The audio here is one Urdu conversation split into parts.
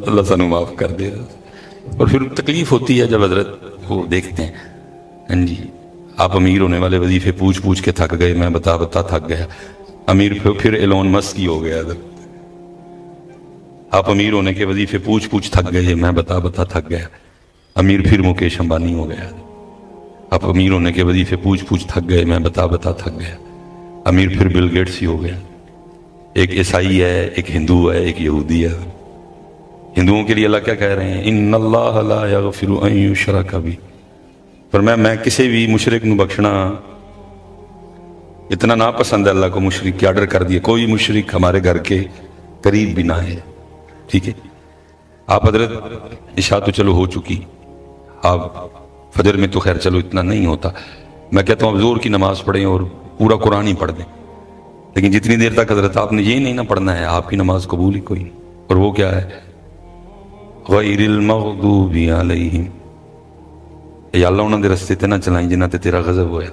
اللہ سانو معاف کر دے. اور پھر تکلیف ہوتی ہے جب حضرت کو دیکھتے ہیں. ہاں جی آپ امیر ہونے والے وظیفے پوچھ پوچھ کے تھک گئے, میں بتا بتا تھک گیا. امیر پھر ایلون مسک کی ہو گیا. آپ امیر ہونے کے وظیفے پوچھ پوچھ تھک گئے, میں بتا بتا تھک گیا. امیر پھر مکیش امبانی ہو گیا. آپ امیر ہونے کے وظیفے پوچھ پوچھ تھک گئے, میں بتا بتا تھک گیا. امیر پھر بل گیٹس ہی ہو گیا. ایک عیسائی ہے, ایک ہندو ہے, ایک یہودی ہے. ہندوؤں کے لیے اللہ کیا کہہ رہے ہیں؟ ان اللہ لا یغفر ان یشرک بہ. پر میں کسی بھی مشرک نو بخشنا اتنا ناپسند ہے اللہ کو. مشرک کے آرڈر کر دیے, کوئی مشرک ہمارے گھر کے قریب بھی نہ ہے. ٹھیک ہے, آپ حضرت عشاء تو چلو ہو چکی, آپ فجر میں تو خیر چلو اتنا نہیں ہوتا. میں کہتا ہوں اب زور کی نماز پڑھیں اور پورا قرآن ہی پڑھ دیں, لیکن جتنی دیر تک حضرت آپ نے یہ نہیں نہ پڑھنا ہے, آپ کی نماز قبول ہی کوئی نہیں. اور وہ کیا ہے؟ غیر المغضوب علیہم, یا اللہ انہوں نے رستے تے نہ چلائیں جنہ تے تیرا غضب ہویا.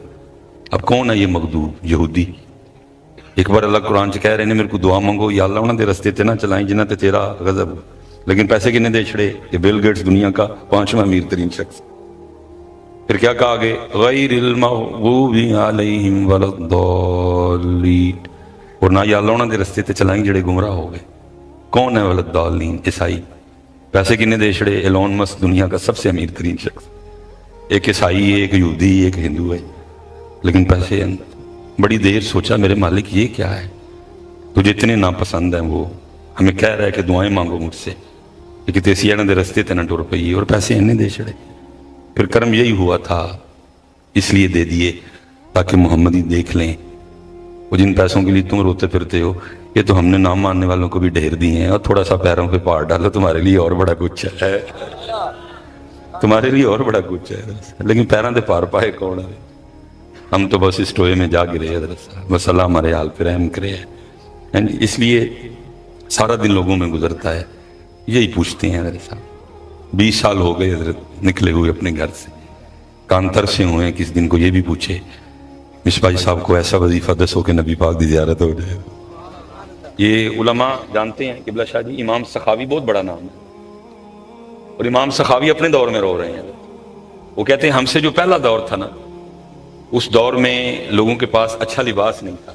اب کون ہے یہ مغضوب؟ یہودی. ایک بار اللہ قرآن چ کہہ رہے ہیں میرے کو دعا منگو, یا اللہ انہوں نے رستے تے نہ چلائیں جنہ تے تیرا غضب ہو. لیکن پیسے کنے دے چھڑے؟ کہ بل گیٹس دنیا کا 5واں امیر ترین شخص. پھر کیا کہا آگے؟ غیر المغضوب علیہم ولا الضالین. اور نہ یا اللہ انہوں نے رستے تے چلائیں جڑے گمراہ ہو گئے. کون ہے ولا الضالین؟ عیسائی. پیسے کنے دے چھڑے؟ ایلون مسک دنیا کا سب سے امیر ترین شخص. ایک عیسائی ہے, ایک یہودی, ایک ہندو ہے, لیکن پیسے. بڑی دیر سوچا میرے مالک یہ کیا ہے؟ تجھے اتنے ناپسند ہیں وہ, ہمیں کہہ رہا ہے کہ دعائیں مانگو مجھ سے, کہ تیسی دے رستے تے نہ ٹر پئی, اور پیسے انہیں دے چھڑے. پھر کرم یہی ہوا تھا اس لیے دے دیے تاکہ محمد ہی دیکھ لیں. وہ جن پیسوں کے لیے تم روتے پھرتے ہو, یہ تو ہم نے نام ماننے والوں کو بھی ڈھیر دیے ہیں, اور تھوڑا سا پیروں پہ پار ڈالو, تمہارے لیے اور بڑا کچھ ہے, تمہارے لیے اور بڑا کچھ ہے. لیکن پیروں دے پار پائے کون ہے؟ ہم تو بس اس ٹوئے میں جا گرے حضرت صاحب, بس اللہ ہمارے حال پہ رحم کرے. اس لیے سارا دن لوگوں میں گزرتا ہے, یہی پوچھتے ہیں حضرت صاحب. 20 سال ہو گئے حضرت نکلے ہوئے اپنے گھر سے, کانتر سے ہوئے ہیں. کس دن کو یہ بھی پوچھے مصباح صاحب کو ایسا وظیفہ دسو کہ نبی پاک دی زیارت ہو جائے. یہ علماء جانتے ہیں قبلہ شاہ جی, امام سخاوی بہت بڑا نام ہے, اور امام سخاوی اپنے دور میں رو رہے ہیں. وہ کہتے ہیں ہم سے جو پہلا دور تھا نا, اس دور میں لوگوں کے پاس اچھا لباس نہیں تھا,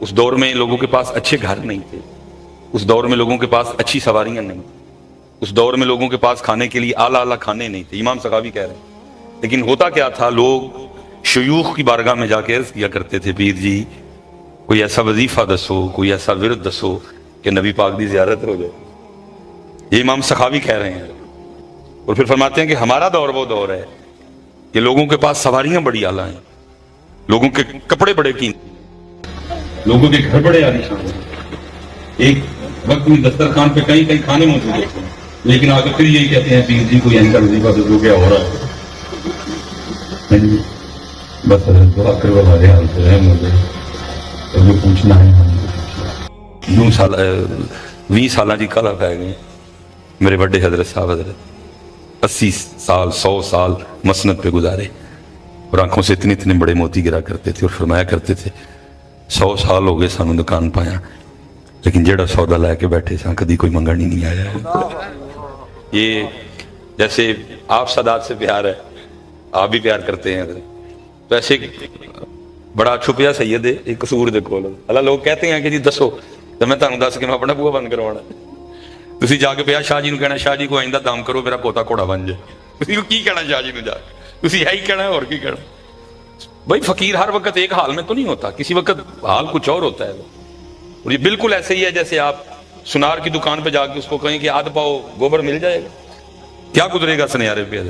اس دور میں لوگوں کے پاس اچھے گھر نہیں تھے, اس دور میں لوگوں کے پاس اچھی سواریاں نہیں تھیں, اس دور میں لوگوں کے پاس کھانے کے لیے اعلیٰ اعلیٰ کھانے نہیں تھے. امام سخاوی کہہ رہے ہیں. لیکن ہوتا کیا تھا, لوگ شیوخ کی بارگاہ میں جا کے عرض کیا کرتے تھے, پیر جی کوئی ایسا وظیفہ دسو, کوئی ایسا ورد دسو کہ نبی پاک دی زیارت ہو جائے. یہ امام سخاوی کہہ رہے ہیں. اور پھر فرماتے ہیں کہ ہمارا دور وہ دور ہے کہ لوگوں کے پاس سواریاں بڑی اعلیٰ ہیں, لوگوں کے کپڑے بڑے قیمتی, لوگوں کے گھر بڑے عالیشان ہیں, ایک وقت میں دسترخوان پہ کئی کئی کھانے موجود ہوتے ہیں, لیکن آگے پھر یہی کہتے ہیں پیر جی کوئی ایسا وظیفہ دسو کیا ہو رہا ہے. بس دعا کرو ہمارے حال سے رحم ہو جائے, اور جو پوچھنا ہے ہم 20 سالہ جی کالا پہ گئے میرے بڑے حضرت صاحب. حضرت 80 سال 100 سال مسند پہ گزارے, اور آنکھوں سے اتنے اتنے بڑے موتی گرا کرتے تھے, اور فرمایا کرتے تھے 100 سال ہو گئے سانو دکان پایا, لیکن جیڑا سودا لے کے بیٹھے ساں کدی کوئی منگا نہیں آیا. یہ جیسے آپ سادات سے پیار ہے, آپ بھی پیار کرتے ہیں, تو ایسے بڑا چھپیا سید ہے ایک قصور دے کول. اللہ لوگ کہتے ہیں کہ جی دسو, تو میں تانوں دس کے میں اپنا بوا بند کروانا. تسی جا کے پیا شاہ جی نو کہنا شاہ جی کو آئندہ دام کرو میرا پوتا گھوڑا بن جائے. تسی کو کی کہنا شاہ جی نو جا کے, تسی ہے ہی کہنا ہے اور کی کہنا. بھائی فقیر ہر وقت ایک حال میں تو نہیں ہوتا, کسی وقت حال کچھ اور ہوتا ہے. اور یہ بالکل ایسے ہی ہے جیسے آپ سنار کی دکان پہ جا کے اس کو کہیں کہ آدھ پاؤ گوبر مل جائے گا, کیا گزرے گا سنیارے پہ؟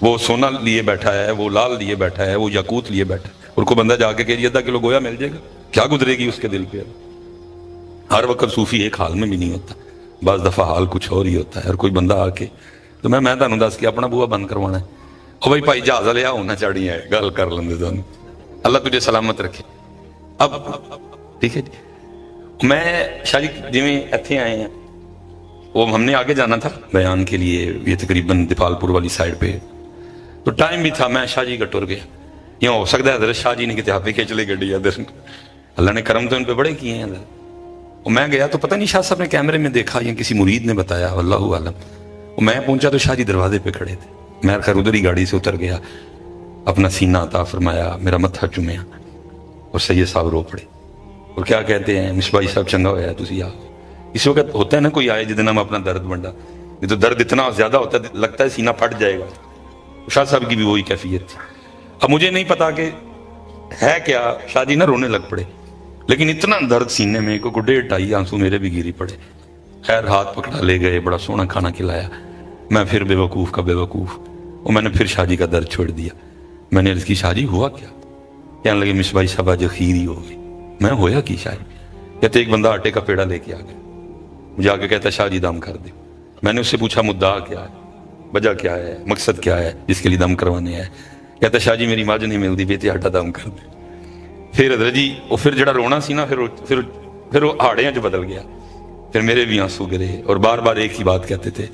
وہ سونا لیے بیٹھا ہے, وہ لال لیے بیٹھا ہے, وہ یاقوت لیے بیٹھا ہے, اور کوئی بندہ جا کے کہ 1/2 کلو گویا مل جائے گا, کیا گزرے گی اس کے دل پہ؟ ہر وقت صوفی ایک حال میں بھی نہیں ہوتا, بعض دفعہ حال کچھ اور ہی ہوتا ہے. اور کوئی بندہ آ کے تو میں تانوں دس کے اپنا بوا بند کروانا ہے, او بھائی بھائی جہاز لیا ہونا چاڑی ہے, گل کر لیندے تانوں, اللہ تجھے سلامت رکھے. اب ٹھیک ہے جی, میں شاہ جی جویں ایتھے آئے ہیں, وہ ہم نے آگے جانا تھا بیان کے لیے, یہ تقریباً دیپال پور والی سائڈ پہ, تو ٹائم بھی تھا. میں شاہ جی کا ٹر گیا, یہ ہو سکتا ہے حضرت شاہ جی نے کتنے ہاتھ کھینچ لی گڈی ادھر, اللہ نے کرم تو ان پہ بڑے کیے ہیں. اور میں گیا تو پتہ نہیں شاہ صاحب نے کیمرے میں دیکھا یا کسی مرید نے بتایا، واللہ عالم. اور میں پہنچا تو شاہ جی دروازے پہ کھڑے تھے. میں خیر ادھر ہی گاڑی سے اتر گیا، اپنا سینہ عطا فرمایا، میرا متھا چومیا اور سید صاحب رو پڑے. اور کیا کہتے ہیں، مصباحی صاحب چنگا ہویا تسی آ. اس وقت ہوتا ہے نا کوئی آئے جس ہم اپنا درد بنڈا، یہ تو درد اتنا زیادہ ہوتا ہے لگتا ہے سینہ پھٹ جائے گا. شاہ صاحب کی بھی وہی کیفیت تھی. اب مجھے نہیں پتا کہ ہے کیا، شاہ جی نہ رونے لگ پڑے، لیکن اتنا درد سینے میں کہ 1.5 آنسو میرے بھی گری پڑے. خیر ہاتھ پکڑا لے گئے، بڑا سونا کھانا کھلایا. میں پھر بے وقوف کا بے وقوف، اور میں نے پھر شاہ جی کا درد چھوڑ دیا. میں نے عرض کی شاہ جی ہوا کیا؟ کہنے لگے مصباحی صاحب آج خیر ہی ہو گئی. میں ہویا کی شاہ جی؟ کہتے ایک بندہ آٹے کا پیڑا لے کے آ گیا، مجھے آ کے کہتا شاہ جی دم کر دے. میں نے اس سے پوچھا مدعا کیا ہے، وجہ کیا ہے، مقصد کیا ہے جس کے لیے دم کروانے ہے؟ کہتا شاہ جی میری ماج نہیں ملتی بیٹی آٹا دم کر دے. پھر حضرت جی وہ پھر جڑا رونا سی نا پھر وہ ہاڑیاں جو بدل گیا. پھر میرے بھی آنسو گرے اور بار بار ایک ہی بات کہتے تھے،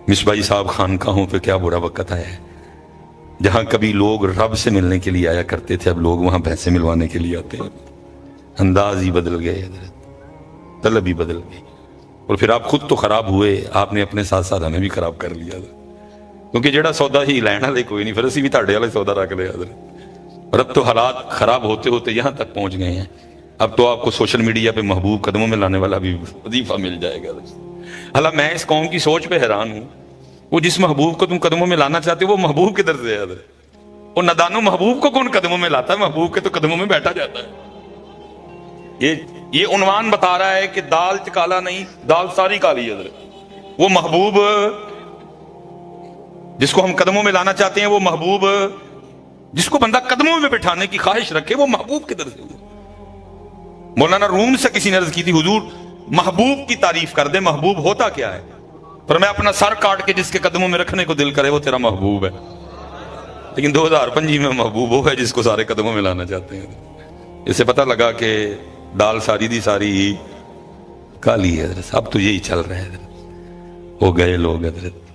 مصباحی صاحب خانقاہوں پہ کیا برا وقت آیا ہے. جہاں کبھی لوگ رب سے ملنے کے لیے آیا کرتے تھے، اب لوگ وہاں پیسے ملوانے کے لیے آتے ہیں. انداز ہی بدل گئے حضرت، طلب ہی بدل گئی. اور پھر آپ خود تو خراب ہوئے، آپ نے اپنے ساتھ ساتھ ہمیں بھی خراب کر لیا تھا. کیونکہ جڑا سودا ہی لین والے کوئی نہیں، پھر اسی بھی تھاڑے والے سودا رکھ لیا حضرت. اور اب تو حالات خراب ہوتے ہوتے یہاں تک پہنچ گئے ہیں. اب تو آپ کو سوشل میڈیا پہ محبوب قدموں میں لانے والا بھی وظیفہ مل جائے گا. حالانکہ میں اس قوم کی سوچ پہ حیران ہوں، وہ جس محبوب کو تم قدموں میں لانا چاہتے ہو وہ محبوب کدھر سے ہے حضرت؟ وہ ندانو محبوب کو کون قدموں میں لاتا ہے؟ محبوب کے تو قدموں میں بیٹھا جاتا ہے. یہ عنوان بتا رہا ہے کہ دال کالا نہیں، دال ساری کالی ہے حضرت. وہ محبوب جس کو ہم قدموں میں لانا چاہتے ہیں، وہ محبوب جس کو بندہ قدموں میں بٹھانے کی خواہش رکھے، وہ محبوب کدھر سے؟ مولانا روم سے کسی نے عرض کی تھی، حضور محبوب کی تعریف کر دے، محبوب ہوتا کیا ہے؟ پر میں اپنا سر کاٹ کے جس کے قدموں میں رکھنے کو دل کرے وہ تیرا محبوب ہے. لیکن 2025 میں محبوب وہ ہے جس کو سارے قدموں میں لانا چاہتے ہیں. اس سے پتہ لگا کہ دال ساری دی ساری کالی ہے حضرت. اب تو یہی چل رہا ہے حضرت. وہ گئے لوگ حضرت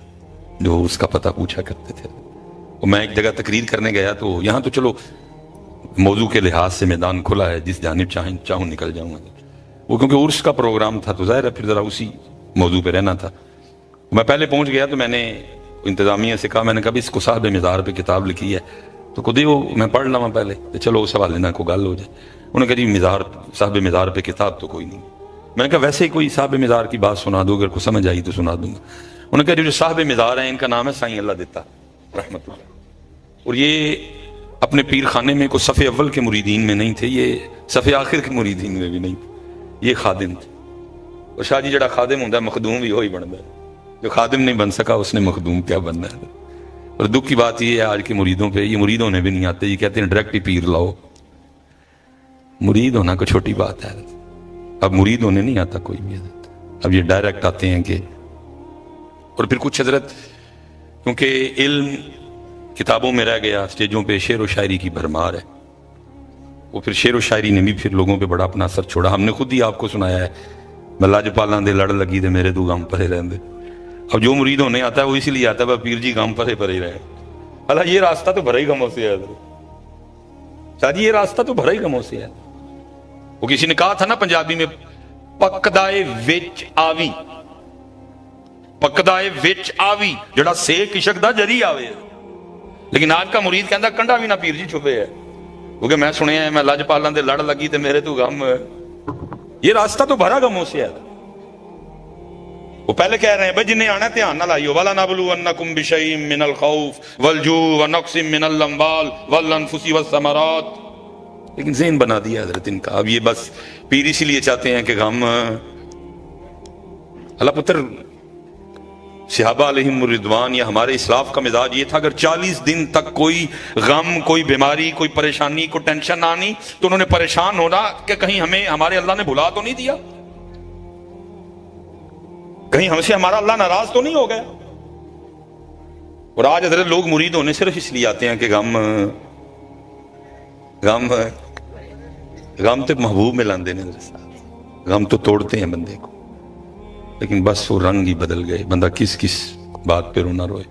جو اس کا پتہ پوچھا کرتے تھے. اور میں ایک جگہ تقریر کرنے گیا تو یہاں تو چلو موضوع کے لحاظ سے میدان کھلا ہے، جس جانب چاہوں نکل جاؤں گا. وہ کیونکہ عرس کا پروگرام تھا تو ظاہر ہے پھر ذرا اسی موضوع پہ رہنا تھا. میں پہلے پہنچ گیا تو میں نے انتظامیہ سے کہا، میں نے کہا اس کو صاحب مزار پہ کتاب لکھی ہے تو خود ہی وہ میں پڑھ لوں پہلے، چلو اس حوالے نہ کوئی گل ہو جائے. انہوں نے کہا جی مزار صاحب مزار پہ کتاب تو کوئی نہیں. میں نے کہا ویسے ہی کوئی صاحب مزار کی بات سنا دو، اگر کو سمجھ آئی تو سنا دوں گا. انہوں نے کہا جو صاحب مزار ہیں ان کا نام ہے سائیں اللہ دیتا رحمت اللہ، اور یہ اپنے پیر خانے میں کوئی صف اول کے مریدین میں نہیں تھے، یہ صف آخر کے مریدین میں بھی نہیں تھے، یہ خادم تھے. اور شاہ جی جڑا خادم ہوتا ہے مخدوم بھی وہی بنتا ہے، جو خادم نہیں بن سکا اس نے مخدوم کیا بننا ہے. اور دکھ کی بات یہ ہے آج کے مریدوں پہ، یہ مرید ہونے بھی نہیں آتے، یہ کہتے ہیں ڈائریکٹ ہی پیر لاؤ. مرید ہونا کوئی چھوٹی بات ہے، اب مرید ہونے نہیں آتا کوئی بھی حضرت، اب یہ ڈائریکٹ آتے ہیں کہ. اور پھر کچھ حضرت کیونکہ علم کتابوں میں رہ گیا، اسٹیجوں پہ شعر و شاعری کی بھرمار ہے، وہ پھر شعر و شاعری نے بھی پھر لوگوں پہ بڑا اپنا اثر چھوڑا. ہم نے خود ہی آپ کو سنایا ہے، میں لاجپالاں دے لڑ لگی دے میرے تو غم پرے رہندے. اب جو مرید ہونے آتا ہے وہ اسی لیے آتا ہے پیر جی غم پرے پرے رہے. اللہ یہ راستہ تو بھرا ہی غموں سے ہے شاہ جی، یہ راستہ تو بھرا ہی غموں سے ہے. وہ کسی نے کہا تھا نا پنجابی میں، پکدائے وچ آوی، پکدائے وچ آوی جڑا سیک عشق دا جری آوے. لیکن آج کا مرید کہندا کنڈا بھی نہ پیر جی چھپے ہے، کیونکہ میں سنیا ہے میں لاجپالاں دے لڑ لگی تے میرے تو غم. یہ راستہ تو بھرا غموں سے ہے. وہ پہلے کہہ رہے ہیں بھائی جنہیں آنا دھیان نہ لائیو، وَلَنَبْلُوَنَّكُمْ بِشَيْءٍ مِّنَ الْخَوْفِ وَالْجُوعِ وَنَقْصٍ مِّنَ الْأَمْوَالِ وَالْأَنفُسِ وَالثَّمَرَاتِ. لیکن ذہن بنا دیا حضرت ان کا. اب یہ بس پیر اسی لیے چاہتے ہیں کہ غم. اللہ پتر صحابہ علیہم الرضوان یا ہمارے اسلاف کا مزاج یہ تھا، اگر 40 دن تک کوئی غم، کوئی بیماری، کوئی پریشانی، کوئی ٹینشن نہ آنی تو انہوں نے پریشان ہونا کہ کہیں ہمیں ہمارے اللہ نے بھلا تو نہیں دیا، کہیں ہم سے ہمارا اللہ ناراض تو نہیں ہو گیا. اور آج حضرت لوگ مرید ہونے صرف اس لیے آتے ہیں کہ غم غم غم تو محبوب میں لاندے ہیں، غم تو توڑتے ہیں بندے کو، لیکن بس وہ رنگ ہی بدل گئے. بندہ کس کس بات پہ رونا روئے.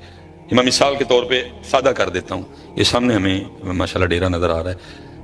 میں مثال کے طور پہ سادہ کر دیتا ہوں. یہ سامنے ہمیں ماشاءاللہ ڈیرا نظر آ رہا ہے،